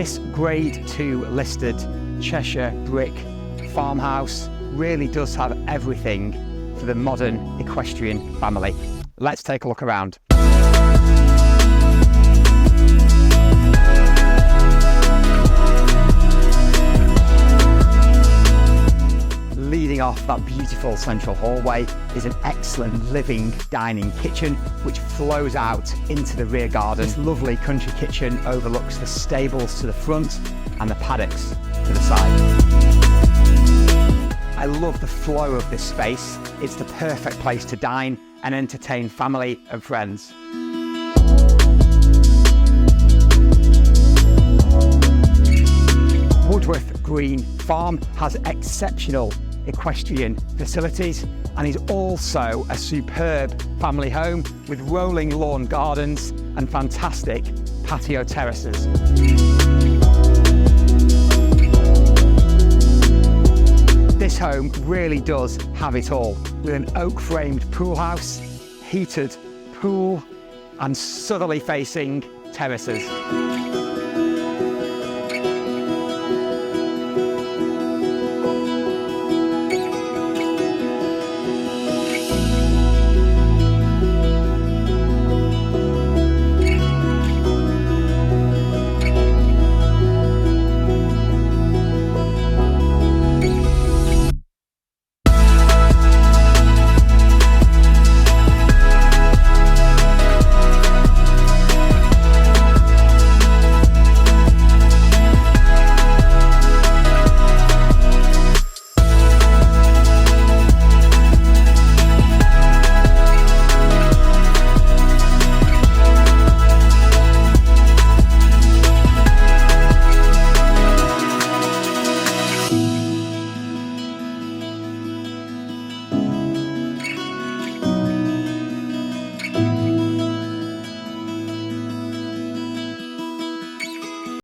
This Grade 2 listed Cheshire brick farmhouse really does have everything for the modern equestrian family. Let's take a look around. Leading off that beautiful central hallway is an excellent living dining kitchen which flows out into the rear garden. This lovely country kitchen overlooks the stables to the front and the paddocks to the side. I love the flow of this space. It's the perfect place to dine and entertain family and friends. Woodworth Green Farm has exceptional equestrian facilities and is also a superb family home with rolling lawn gardens and fantastic patio terraces. This home really does have it all, with an oak-framed pool house, heated pool and southerly facing terraces.